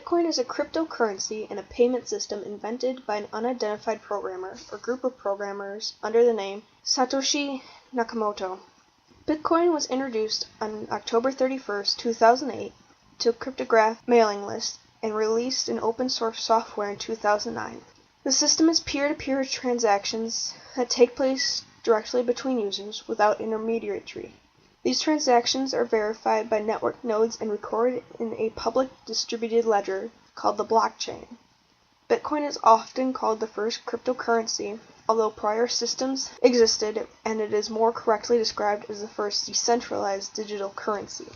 Bitcoin is a cryptocurrency and a payment system invented by an unidentified programmer or group of programmers under the name Satoshi Nakamoto. Bitcoin was introduced on October 31, 2008 to a cryptographic mailing list and released in open source software in 2009. The system is peer-to-peer transactions that take place directly between users without intermediary. These transactions are verified by network nodes and recorded in a public distributed ledger called the blockchain. Bitcoin is often called the first cryptocurrency, although prior systems existed, and it is more correctly described as the first decentralized digital currency.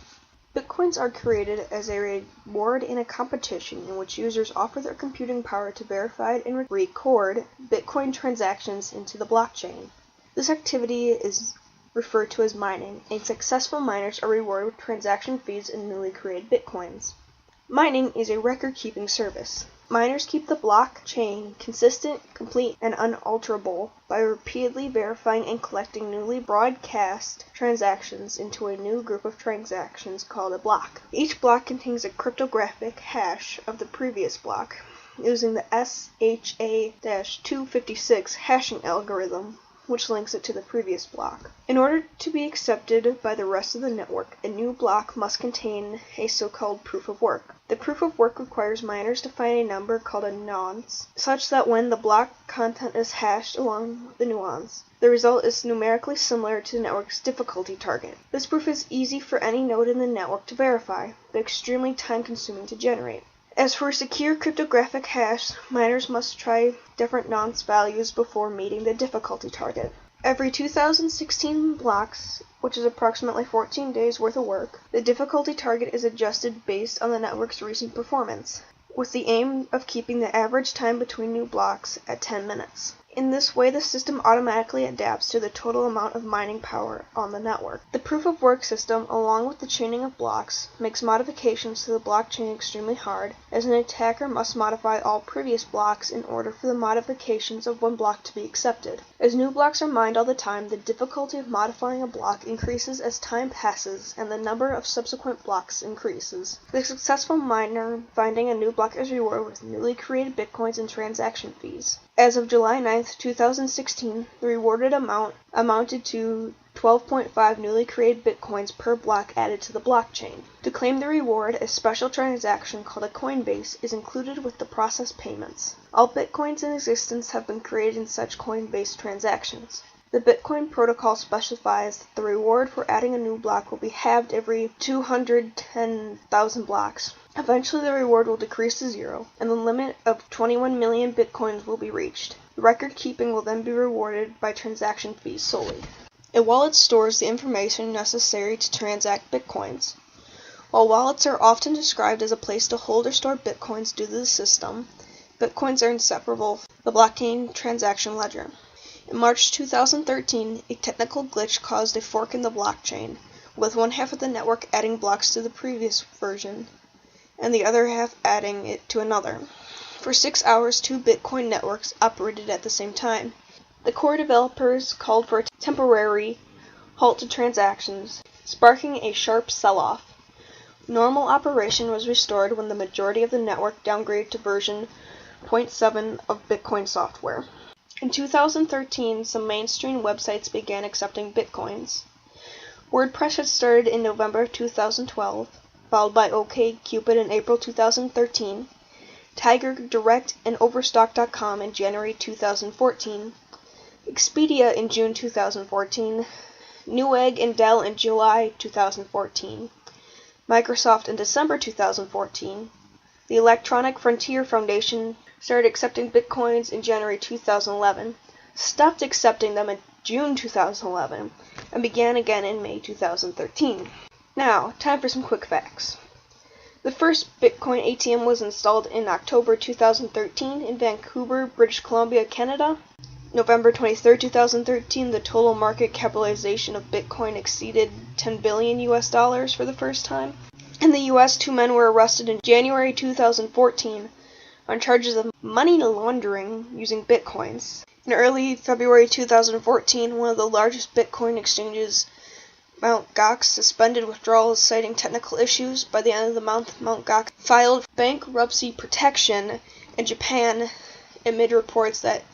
Bitcoins are created as a reward in a competition in which users offer their computing power to verify and record Bitcoin transactions into the blockchain. This activity is referred to as mining, and successful miners are rewarded with transaction fees in newly created Bitcoins. Mining is a record-keeping service. Miners keep the blockchain consistent, complete, and unalterable by repeatedly verifying and collecting newly broadcast transactions into a new group of transactions called a block. Each block contains a cryptographic hash of the previous block, using the SHA-256 hashing algorithm, which links it to the previous block. In order to be accepted by the rest of the network, a new block must contain a so-called proof of work. The proof of work requires miners to find a number called a nonce, such that when the block content is hashed along the nuance, the result is numerically similar to the network's difficulty target. This proof is easy for any node in the network to verify, but extremely time-consuming to generate. As for a secure cryptographic hash, miners must try different nonce values before meeting the difficulty target. Every 2016 blocks, which is approximately 14 days worth of work, the difficulty target is adjusted based on the network's recent performance, with the aim of keeping the average time between new blocks at 10 minutes. In this way, the system automatically adapts to the total amount of mining power on the network. The proof-of-work system, along with the chaining of blocks, makes modifications to the blockchain extremely hard, as an attacker must modify all previous blocks in order for the modifications of one block to be accepted. As new blocks are mined all the time, the difficulty of modifying a block increases as time passes and the number of subsequent blocks increases. The successful miner finding a new block is rewarded with newly created bitcoins and transaction fees. As of July 9, 2016, the rewarded amount amounted to 12.5 newly created bitcoins per block added to the blockchain. To claim the reward, a special transaction called a Coinbase is included with the processed payments. All bitcoins in existence have been created in such Coinbase transactions. The Bitcoin protocol specifies that the reward for adding a new block will be halved every 210,000 blocks. Eventually, the reward will decrease to zero, and the limit of 21 million bitcoins will be reached. The record keeping will then be rewarded by transaction fees solely. A wallet stores the information necessary to transact bitcoins. While wallets are often described as a place to hold or store bitcoins due to the system, bitcoins are inseparable from the blockchain transaction ledger. In March 2013, a technical glitch caused a fork in the blockchain, with one half of the network adding blocks to the previous version, and the other half adding it to another. For 6 hours, two Bitcoin networks operated at the same time. The core developers called for a temporary halt to transactions, sparking a sharp sell-off. Normal operation was restored when the majority of the network downgraded to version 0.7 of Bitcoin software. In 2013, some mainstream websites began accepting bitcoins. WordPress had started in November 2012, followed by OkCupid in April 2013, Tiger Direct and Overstock.com in January 2014, Expedia in June 2014, Newegg and Dell in July 2014, Microsoft in December 2014, the Electronic Frontier Foundation started accepting bitcoins in January 2011, stopped accepting them in June 2011, and began again in May 2013. Now, time for some quick facts. The first Bitcoin ATM was installed in October 2013 in Vancouver, British Columbia, Canada. November 23, 2013, the total market capitalization of Bitcoin exceeded $10 billion for the first time. In the U.S., 2 men were arrested in January 2014 on charges of money laundering using bitcoins. In early February 2014, one of the largest Bitcoin exchanges Mt. Gox suspended withdrawals citing technical issues. By the end of the month, Mt. Gox filed bankruptcy protection in Japan amid reports that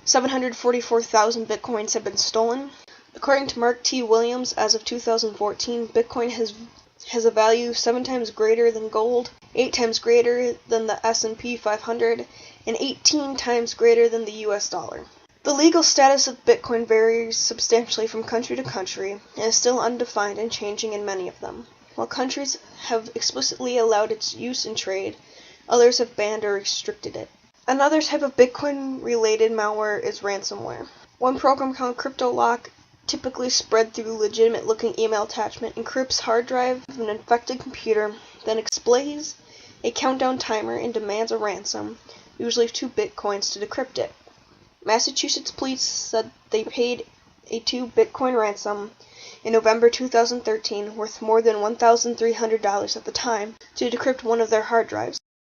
744,000 bitcoins have been stolen. According to Mark T. Williams, as of 2014, Bitcoin has a value 7 times greater than gold, 8 times greater than the S&P 500, and 18 times greater than the US dollar. The legal status of Bitcoin varies substantially from country to country and is still undefined and changing in many of them. While countries have explicitly allowed its use in trade, others have banned or restricted it. Another type of Bitcoin-related malware is ransomware. One program called CryptoLock, typically spread through legitimate-looking email attachment, encrypts hard drive of an infected computer, then displays a countdown timer and demands a ransom, usually 2 bitcoins, to decrypt it. Massachusetts police said they paid a 2 bitcoin ransom in November 2013, worth more than $1,300 at the time, to decrypt one of their hard drives.